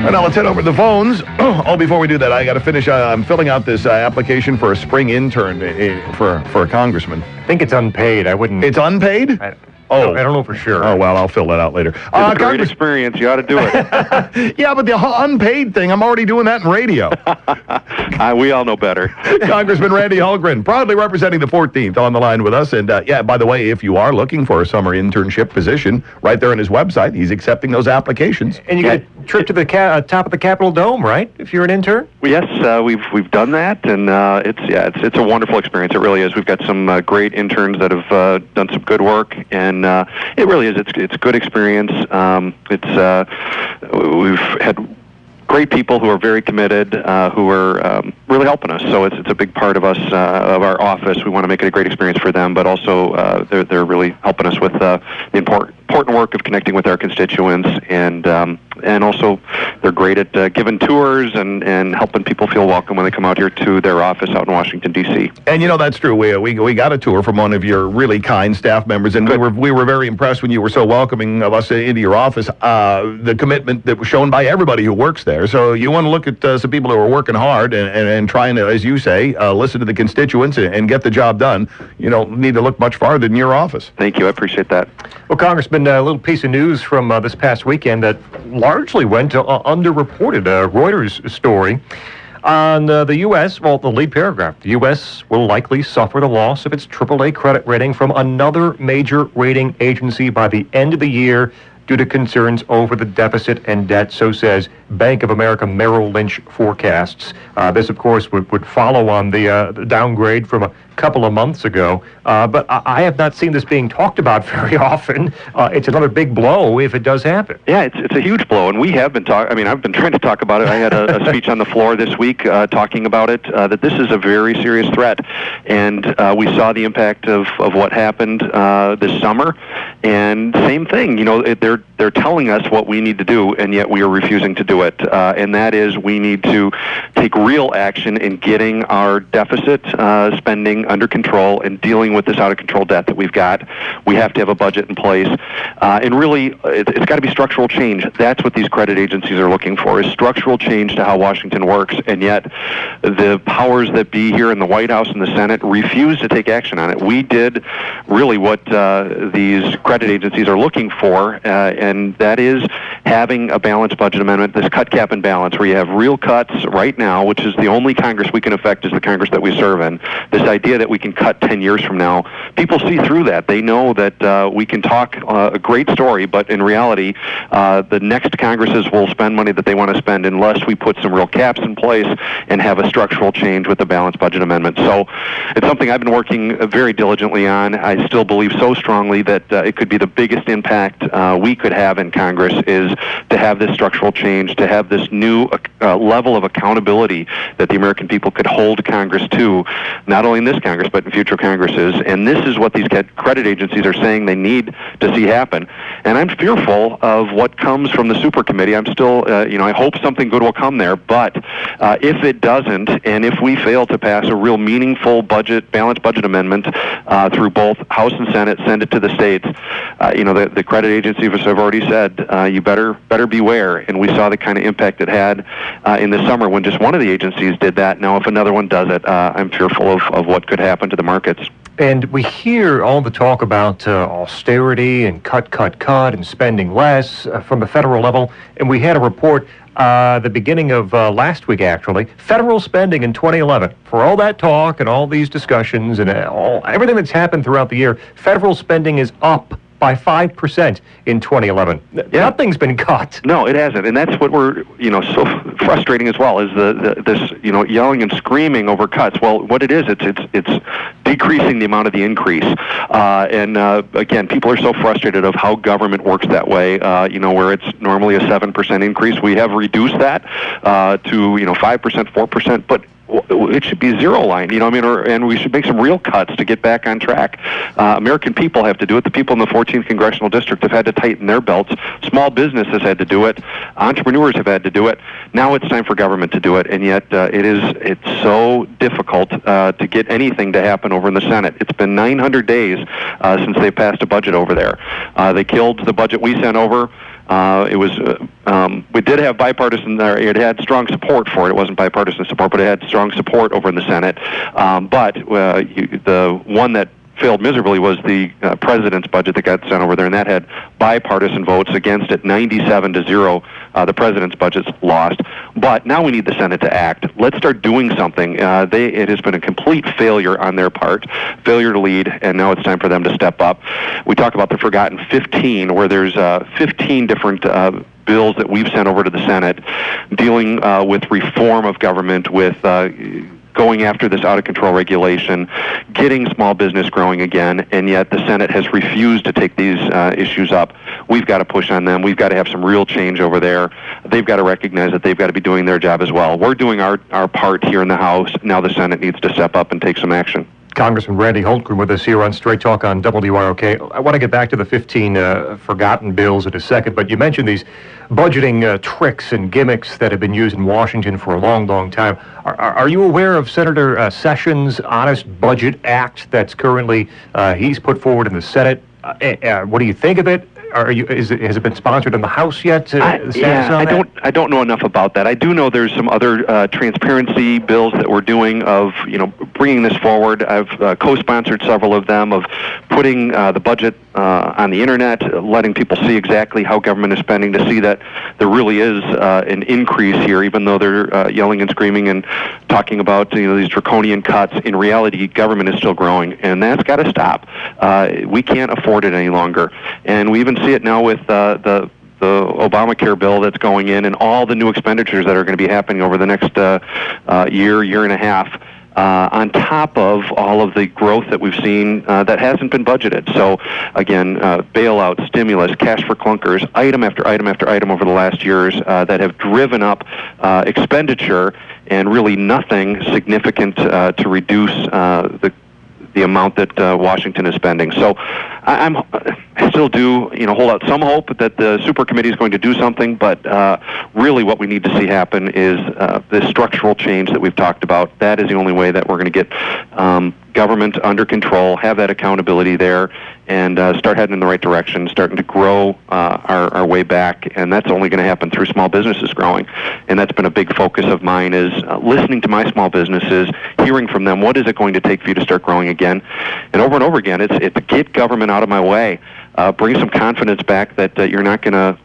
Right, now let's head over to the phones. Before we do that, I got to finish. I'm filling out this application for a spring intern for a congressman. I think it's unpaid. I wouldn't. It's unpaid? I don't know for sure. Oh, well, I'll fill that out later. It's a great experience. You ought to do it. Yeah, but the unpaid thing, I'm already doing that in radio. We all know better. Congressman Randy Hultgren, proudly representing the 14th on the line with us. And, by the way, if you are looking for a summer internship position, right there on his website, he's accepting those applications. And you get a trip to the top of the Capitol Dome, right, if you're an intern? Yes, we've done that, and it's a wonderful experience. It really is. We've got some great interns that have done some good work, and it really is. It's a good experience. We've had great people who are very committed, who are really helping us. So it's a big part of us, of our office. We want to make it a great experience for them, but also they're really helping us with the important work of connecting with our constituents, and also they're great at giving tours and helping people feel welcome when they come out here to their office out in Washington, D.C. And that's true. We got a tour from one of your really kind staff members, and we were very impressed when you were so welcoming of us into your office. The commitment that was shown by everybody who works there. So you want to look at some people who are working hard and trying to, as you say, listen to the constituents and get the job done. You don't need to look much farther than your office. Thank you. I appreciate that. Well, Congressman, a little piece of news from this past weekend that largely went underreported. A Reuters story on the U.S., well, the lead paragraph. The U.S. will likely suffer the loss of its AAA credit rating from another major rating agency by the end of the year due to concerns over the deficit and debt, so says Bank of America Merrill Lynch forecasts. This, of course, would follow on the downgrade from a couple of months ago, but I have not seen this being talked about very often. It's another big blow if it does happen. Yeah, it's a huge blow, and we have been I've been trying to talk about it. I had a speech on the floor this week talking about it, that this is a very serious threat, and we saw the impact of what happened this summer, and same thing, they're telling us what we need to do, and yet we are refusing to do it, and that is we need to take real action in getting our deficit spending under control and dealing with this out-of-control debt that we've got. We have to have a budget in place, and really, it's got to be structural change. That's what these credit agencies are looking for, is structural change to how Washington works, and yet the powers that be here in the White House and the Senate refuse to take action on it. We did really what these credit agencies are looking for, and that is having a balanced budget amendment, this cut, cap, and balance, where you have real cuts right now, which is the only Congress we can affect is the Congress that we serve in. This idea that we can cut 10 years from now, people see through that. They know that we can talk a great story, but in reality, the next Congresses will spend money that they want to spend unless we put some real caps in place and have a structural change with the balanced budget amendment. So it's something I've been working very diligently on. I still believe so strongly that it could be the biggest impact we could have in Congress is to have this structural change, to have this new level of accountability that the American people could hold Congress to, not only in this Congress, but in future Congresses. And this is what these credit agencies are saying they need to see happen. And I'm fearful of what comes from the super committee. I'm still, I hope something good will come there. But if it doesn't, and if we fail to pass a real meaningful balanced budget amendment through both House and Senate, send it to the states, the credit agencies have already said, you better beware. And we saw the kind of impact it had in the summer when just one of the agencies did that. Now, if another one does it, I'm fearful of what could happen to the markets. And we hear all the talk about austerity and cut, and spending less from the federal level. And we had a report the beginning of last week, actually, federal spending in 2011. For all that talk and all these discussions and everything that's happened throughout the year, federal spending is up by 5% in 2011. Nothing's been cut. No, it hasn't, and that's what we're, so frustrating as well, is this yelling and screaming over cuts. Well, what it is, it's decreasing the amount of the increase, and again, people are so frustrated of how government works that way. Where it's normally a 7% increase, we have reduced that to 5%, 4%, but it should be zero line, and we should make some real cuts to get back on track. American people have to do it. The people in the 14th Congressional District have had to tighten their belts. Small business has had to do it. Entrepreneurs have had to do it. Now it's time for government to do it, and yet it's so difficult to get anything to happen over in the Senate. It's been 900 days since they passed a budget over there. They killed the budget we sent over. We did have bipartisan. It had strong support for it. It wasn't bipartisan support, but it had strong support over in the Senate. But the one that failed miserably was the president's budget that got sent over there, and that had bipartisan votes against it, 97-0. The president's budget's lost. But now we need the Senate to act. Let's start doing something. It has been a complete failure on their part, failure to lead, and now it's time for them to step up. We talk about the forgotten 15, where there's 15 different bills that we've sent over to the Senate dealing with reform of government, with going after this out-of-control regulation, getting small business growing again, and yet the Senate has refused to take these issues up. We've got to push on them. We've got to have some real change over there. They've got to recognize that they've got to be doing their job as well. We're doing our part here in the House. Now the Senate needs to step up and take some action. Congressman Randy Hultgren with us here on Straight Talk on WROK. I want to get back to the 15 forgotten bills in a second, but you mentioned these budgeting tricks and gimmicks that have been used in Washington for a long, long time. Are you aware of Senator Sessions' Honest Budget Act that's currently he's put forward in the Senate? What do you think of it? Has it been sponsored in the House yet? I don't know enough about that. I do know there's some other transparency bills that we're doing of bringing this forward. I've co-sponsored several of them, of putting the budget on the internet, letting people see exactly how government is spending, to see that there really is an increase here, even though they're yelling and screaming and talking about these draconian cuts. In reality, government is still growing, and that's got to stop. We can't afford it any longer, and we even see it now with the Obamacare bill that's going in, and all the new expenditures that are going to be happening over the next year and a half, on top of all of the growth that we've seen that hasn't been budgeted. So, again, bailout, stimulus, cash for clunkers, item after item after item over the last years that have driven up expenditure, and really nothing significant to reduce the amount that Washington is spending. So I still do hold out some hope that the super committee is going to do something, but really what we need to see happen is this structural change that we've talked about. That is the only way that we're going to get government under control, have that accountability there, and start heading in the right direction, starting to grow our way back. And that's only going to happen through small businesses growing. And that's been a big focus of mine, is listening to my small businesses, hearing from them, what is it going to take for you to start growing again? And over again, it's get government out of my way. Bring some confidence back that you're not going to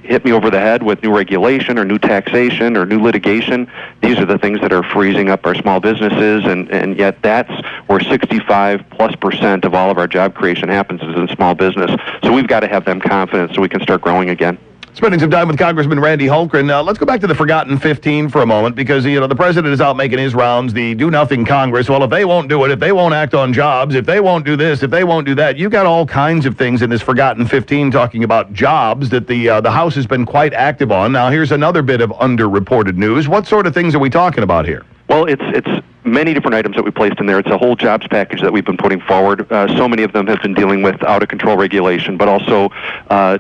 hit me over the head with new regulation or new taxation or new litigation. These are the things that are freezing up our small businesses, and yet that's where 65+% of all of our job creation happens, is in small business. So we've got to have them confident so we can start growing again. Spending some time with Congressman Randy Hultgren. Let's go back to the forgotten 15 for a moment, because the president is out making his rounds, the do-nothing Congress. Well, if they won't do it, if they won't act on jobs, if they won't do this, if they won't do that, you've got all kinds of things in this forgotten 15 talking about jobs that the House has been quite active on. Now, here's another bit of underreported news. What sort of things are we talking about here? Well, it's many different items that we placed in there. It's a whole jobs package that we've been putting forward. So many of them have been dealing with out-of-control regulation, but also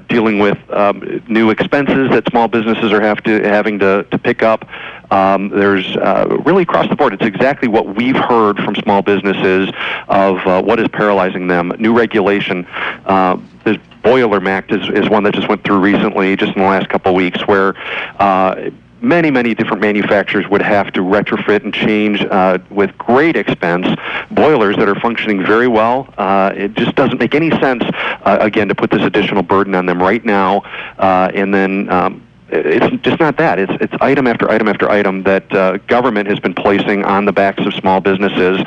dealing with new expenses that small businesses are having to pick up. There's really across the board, it's exactly what we've heard from small businesses of what is paralyzing them. New regulation. This Boiler Act is one that just went through recently, just in the last couple of weeks, where many different manufacturers would have to retrofit and change with great expense boilers that are functioning very well. It just doesn't make any sense, again, to put this additional burden on them right now, and then it's just not that. It's item after item after item that government has been placing on the backs of small businesses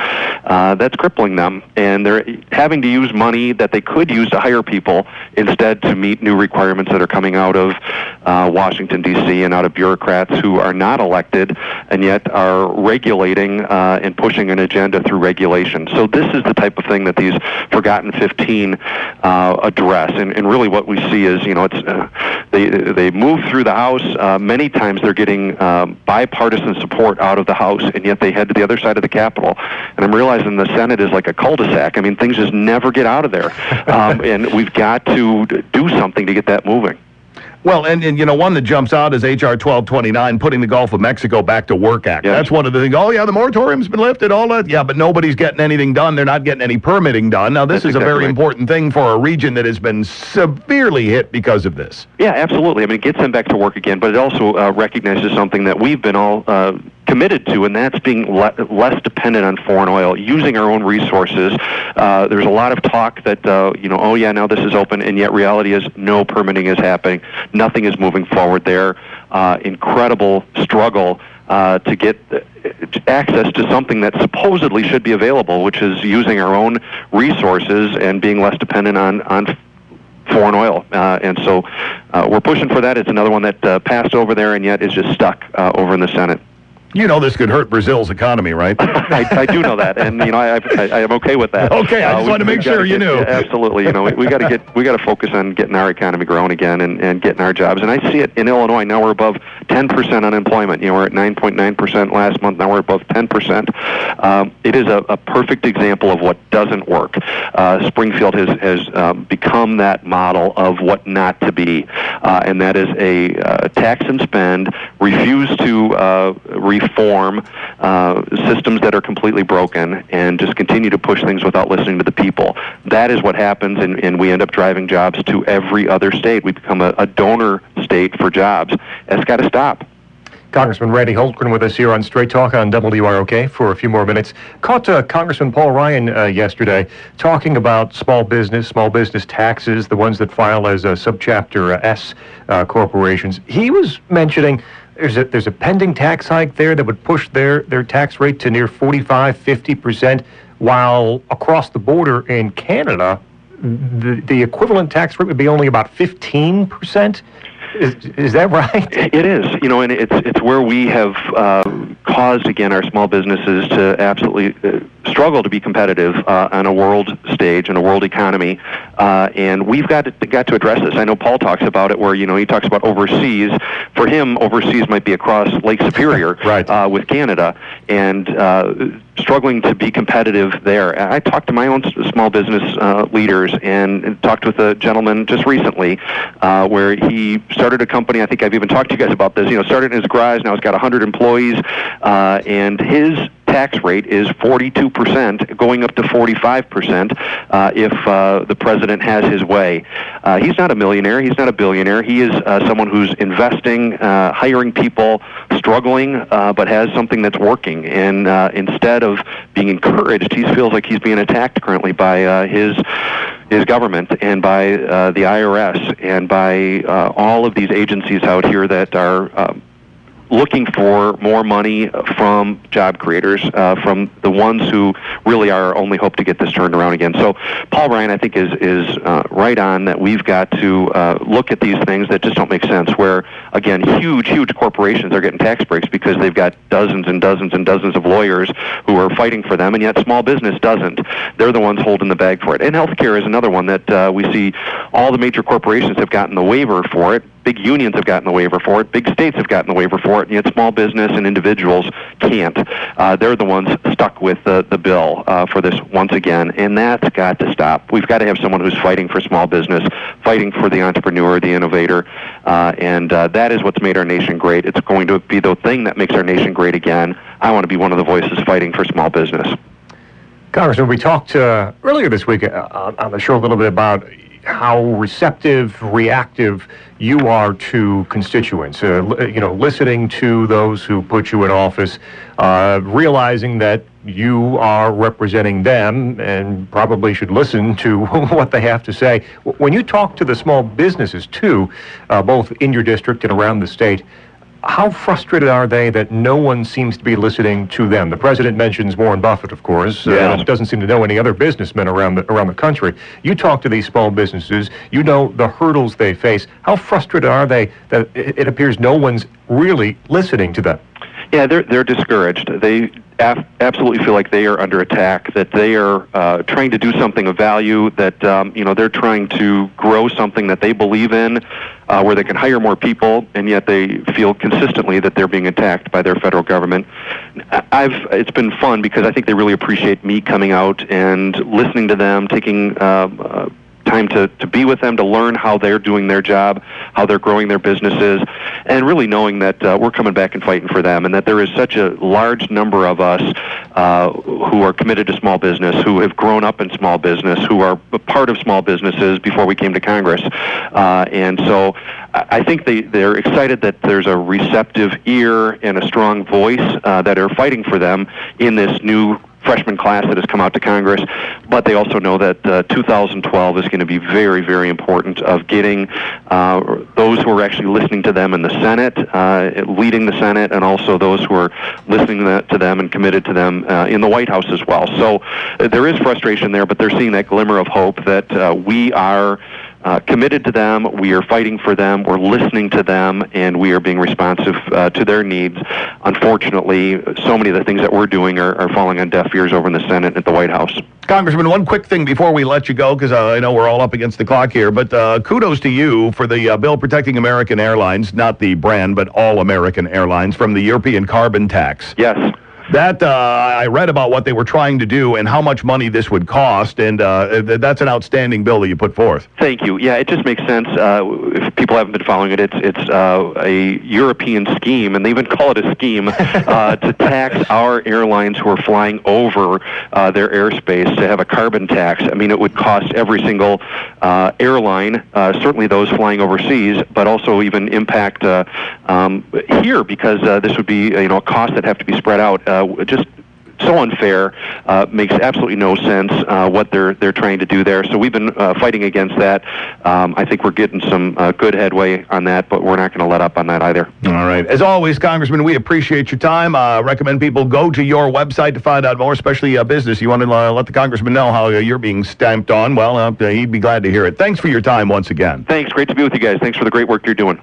that's crippling them. And they're having to use money that they could use to hire people instead to meet new requirements that are coming out of Washington, D.C., and out of bureaucrats who are not elected and yet are regulating and pushing an agenda through regulation. So this is the type of thing that these forgotten 15 address. And really what we see is, they move through the House. Many times they're getting bipartisan support out of the House, and yet they head to the other side of the Capitol. And I'm realizing the Senate is like a cul-de-sac. I mean, things just never get out of there. And we've got to do something to get that moving. Well, and one that jumps out is H.R. 1229, putting the Gulf of Mexico back to work act. Yes. That's one of the things. Oh, yeah, the moratorium's been lifted, all that. Yeah, but nobody's getting anything done. They're not getting any permitting done. Now, this is a very important thing for a region that has been severely hit because of this. Yeah, absolutely. I mean, it gets them back to work again, but it also recognizes something that we've been all committed to, and that's being less dependent on foreign oil, using our own resources. There's a lot of talk that, oh yeah, now this is open, and yet reality is no permitting is happening. Nothing is moving forward there. Incredible struggle to get access to something that supposedly should be available, which is using our own resources and being less dependent on foreign oil. And so we're pushing for that. It's another one that passed over there and yet is just stuck over in the Senate. You know this could hurt Brazil's economy, right? I do know that, and I am okay with that. Okay, I just wanted to make sure you knew. Absolutely, we got to focus on getting our economy growing again and getting our jobs. And I see it in Illinois now. We're above 10% unemployment. We're at 9.9% last month. Now we're above 10%. It is a perfect example of what doesn't work. Springfield has become that model of what not to be, and that is a tax and spend, refuse to reform systems that are completely broken, and just continue to push things without listening to the people. That is what happens, and we end up driving jobs to every other state. We become a donor state for jobs. That's got to stop. Congressman Randy Hultgren with us here on Straight Talk on WROK for a few more minutes. Caught Congressman Paul Ryan yesterday talking about small business taxes, the ones that file as Subchapter S corporations. He was mentioning there's a pending tax hike there that would push their tax rate to near 45-50%, while across the border in Canada, the equivalent tax rate would be only about 15%. Is that right? It is, and it's where we have caused, again, our small businesses to absolutely struggle to be competitive on a world stage, in a world economy, and we've got to address this. I know Paul talks about it where, he talks about overseas. For him, overseas might be across Lake Superior right. With Canada, and struggling to be competitive there. I talked to my own small business leaders and talked with a gentleman just recently where he started a company. I think I've even talked to you guys about this. Started in his garage. Now he's got 100 employees, and his tax rate is 42%, going up to 45% if the president has his way. He's not a millionaire. He's not a billionaire. He is someone who's investing, hiring people, struggling, but has something that's working. And instead of being encouraged, he feels like he's being attacked currently by his government and by the IRS and by all of these agencies out here that are looking for more money from job creators, from the ones who really are our only hope to get this turned around again. So Paul Ryan, I think, is right on that we've got to look at these things that just don't make sense, where, again, huge corporations are getting tax breaks because they've got dozens and dozens and dozens of lawyers who are fighting for them, and yet small business doesn't. They're the ones holding the bag for it. And healthcare is another one that we see all the major corporations have gotten the waiver for it. Big unions have gotten the waiver for it. Big states have gotten the waiver for it, and yet small business and individuals can't. They're the ones stuck with the bill for this once again, and that's got to stop. We've got to have someone who's fighting for small business, fighting for the entrepreneur, the innovator, and that is what's made our nation great. It's going to be the thing that makes our nation great again. I want to be one of the voices fighting for small business. Congressman, we talked earlier this week on the show a little bit about how receptive, reactive you are to constituents, listening to those who put you in office, realizing that you are representing them and probably should listen to what they have to say. When you talk to the small businesses, too, both in your district and around the state, how frustrated are they that no one seems to be listening to them? The president mentions Warren Buffett, of course. Doesn't seem to know any other businessmen around the country. You talk to these small businesses. You know the hurdles they face. How frustrated are they that it appears no one's really listening to them? Yeah, they're discouraged. They absolutely feel like they are under attack, that they are trying to do something of value, that they're trying to grow something that they believe in, where they can hire more people, and yet they feel consistently that they're being attacked by their federal government. It's been fun because I think they really appreciate me coming out and listening to them, taking time to be with them, to learn how they're doing their job, how they're growing their businesses, and really knowing that we're coming back and fighting for them, and that there is such a large number of us who are committed to small business, who have grown up in small business, who are a part of small businesses before we came to Congress. And so I think they're excited that there's a receptive ear and a strong voice that are fighting for them in this new freshman class that has come out to Congress, but they also know that 2012 is going to be very, very important of getting those who are actually listening to them in the Senate, leading the Senate, and also those who are listening to them and committed to them in the White House as well. So there is frustration there, but they're seeing that glimmer of hope that we are committed to them, we are fighting for them, we're listening to them, and we are being responsive to their needs. Unfortunately, so many of the things that we're doing are falling on deaf ears over in the Senate and at the White House. Congressman, one quick thing before we let you go, because I know we're all up against the clock here, but kudos to you for the bill protecting American Airlines, not the brand, but all American Airlines, from the European carbon tax. Yes. That, I read about what they were trying to do and how much money this would cost, and that's an outstanding bill that you put forth. Thank you. Yeah, it just makes sense. If people haven't been following it, it's a European scheme, and they even call it a scheme, to tax our airlines who are flying over their airspace to have a carbon tax. I mean, it would cost every single airline, certainly those flying overseas, but also even impact here, because this would be a cost that have to be spread out. Just so unfair, makes absolutely no sense what they're trying to do there. So we've been fighting against that. I think we're getting some good headway on that, but we're not going to let up on that either. All right. As always, Congressman, we appreciate your time. Recommend people go to your website to find out more, especially business. You want to let the Congressman know how you're being stamped on. Well, he'd be glad to hear it. Thanks for your time once again. Thanks. Great to be with you guys. Thanks for the great work you're doing.